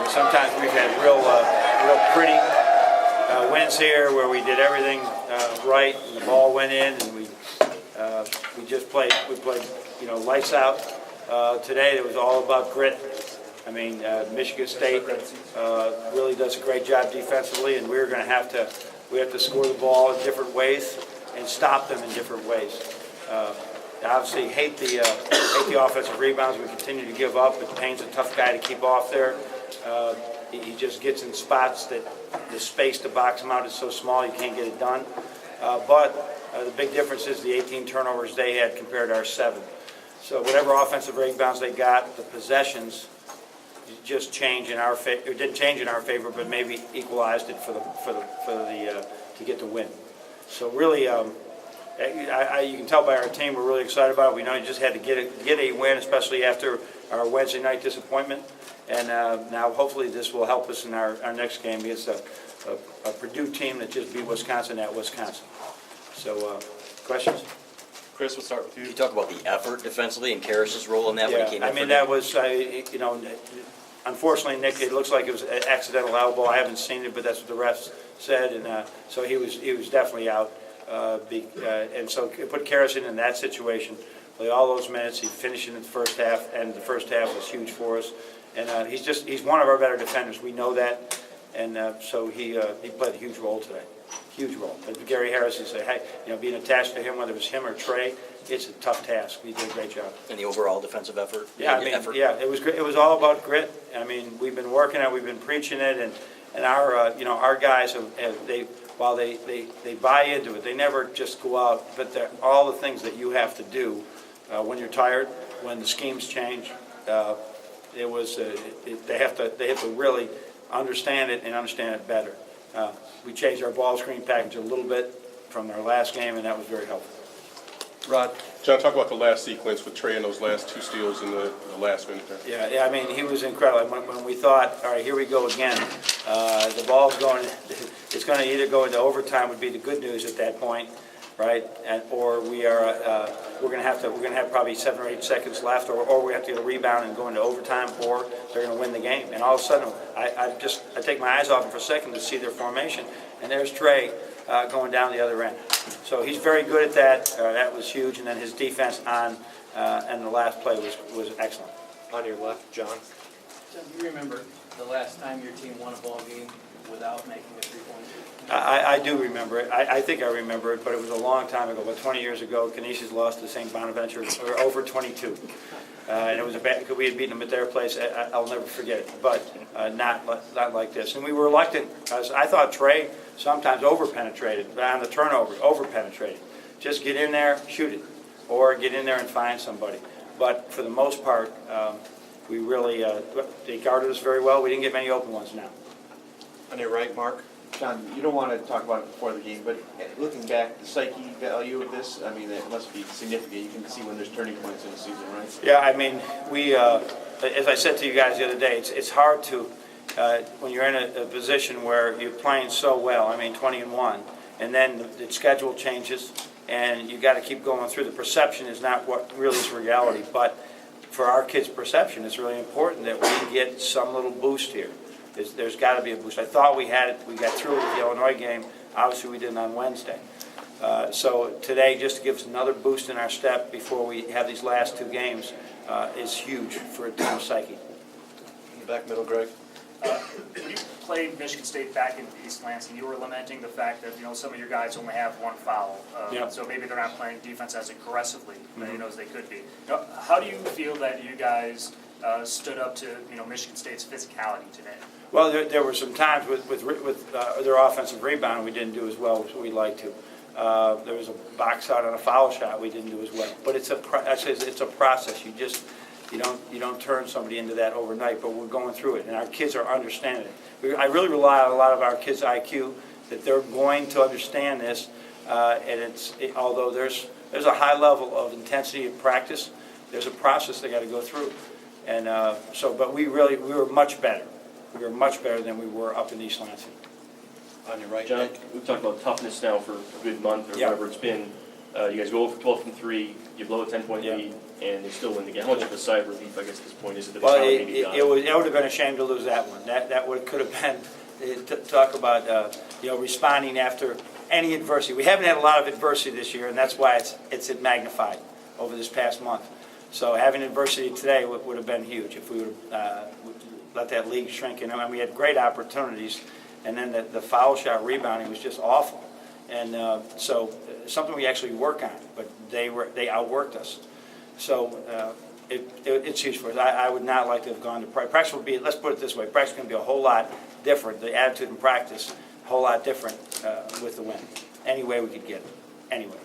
Sometimes we've had real pretty wins here where we did everything right, and the ball went in, and we played lights out. Today it was all about grit. I mean, Michigan State really does a great job defensively, and we have to score the ball in different ways and stop them in different ways. Obviously, hate the offensive rebounds we continue to give up, but Payne's a tough guy to keep off there. He just gets in spots that the space to box him out is so small you can't get it done. But the big difference is the 18 turnovers they had compared to our 7. So whatever offensive rebounds they got, the possessions just change in our favor. It didn't change in our favor, but maybe equalized it to get the win. So really, you can tell by our team we're really excited about it. We know you just had to get a win, especially after our Wednesday night disappointment. And now hopefully this will help us in our next game against a Purdue team that just beat Wisconsin at Wisconsin. So questions? Chris, we'll start with you. You talk about the effort defensively and Karas's role in that when he came in. I mean, that was, unfortunately, Nick, it looks like it was an accidental elbow. I haven't seen it, but that's what the refs said, and so he was definitely out. And so it put Karas in that situation. Play all those minutes. He finished in the first half, and the first half was huge for us. And he's one of our better defenders. We know that, and so he played a huge role today. Huge role. As Gary Harris would say, hey, being attached to him, whether it was him or Trey, it's a tough task. He did a great job. And the overall defensive effort? Yeah, it was great. It was all about grit. I mean, we've been working it, we've been preaching it, and our guys while they buy into it, they never just go out, but all the things that you have to do when you're tired, when the schemes change, they have to really understand it and understand it better. We changed our ball screen package a little bit from our last game, and that was very helpful. Rod? John, talk about the last sequence with Trey and those last 2 steals in the last minute there. Yeah, I mean, he was incredible. When we thought, all right, here we go again, the ball's going, it's going to either go into overtime would be the good news at that point, right? Or we're going to have probably 7 or 8 seconds left, or we have to get a rebound and go into overtime, or they're going to win the game. And all of a sudden, I take my eyes off them for a second to see their formation, and there's Trey going down the other end. So he's very good at that. That was huge, and then his defense and the last play was excellent. On your left, John. So do you remember the last time your team won a ball game without making a three-point? I do remember it. I think I remember it, but it was a long time ago. About 20 years ago, Canisius lost to St. Bonaventure over 22. And it was because we had beaten them at their place. I'll never forget it, but not like this. And we were reluctant. I thought Trey sometimes over-penetrated on the turnover, over-penetrated. Just get in there, shoot it, or get in there and find somebody. But for the most part, we really they guarded us very well. We didn't get many open ones now. On your right, Mark. John, you don't want to talk about it before the game, but looking back, the psyche value of this, I mean, it must be significant. You can see when there's turning points in the season, right? Yeah, I mean, we, as I said to you guys the other day, it's hard to, when you're in a position where you're playing so well, I mean, 20-1, and then the schedule changes, and you got to keep going through. The perception is not what really is reality, but for our kids' perception, it's really important that we get some little boost here. There's got to be a boost. I thought we had it. We got through it with the Illinois game. Obviously, we didn't on Wednesday. So today, just to give us another boost in our step before we have these last 2 games is huge for a team psyche. In the back middle, Greg. When you played Michigan State back in East Lansing, you were lamenting the fact that some of your guys only have 1 foul, so maybe they're not playing defense as aggressively as they could be. How do you feel that you guys stood up to Michigan State's physicality today? Well, there were some times with their offensive rebound we didn't do as well as we'd like to. There was a box out on a foul shot we didn't do as well. But it's a process. You don't turn somebody into that overnight. But we're going through it, and our kids are understanding it. I really rely on a lot of our kids' IQ that they're going to understand this. Although there's a high level of intensity of practice, there's a process they got to go through. And but we were much better. We were much better than we were up in East Lansing. On your right, John, Nick. we've talked about toughness now for a good month or whatever it's been. You guys go for 12 from 3. You blow a 10-point lead. and they still win the game. How much of a sigh of relief, I guess, at this point is it that Well, they it finally got it would have been a shame to lose that one. That could have been, talk about, responding after any adversity. We haven't had a lot of adversity this year, and that's why it's magnified over this past month. So having adversity today would have been huge if we would have let that league shrink. And we had great opportunities, and then the foul shot rebounding was just awful. And so something we actually work on, but they outworked us. So it's huge for us. I would not like to have gone to practice. Practice would be, let's put it this way, practice is going to be a whole lot different. The attitude in practice, a whole lot different with the win. Any way we could get it. Anyway.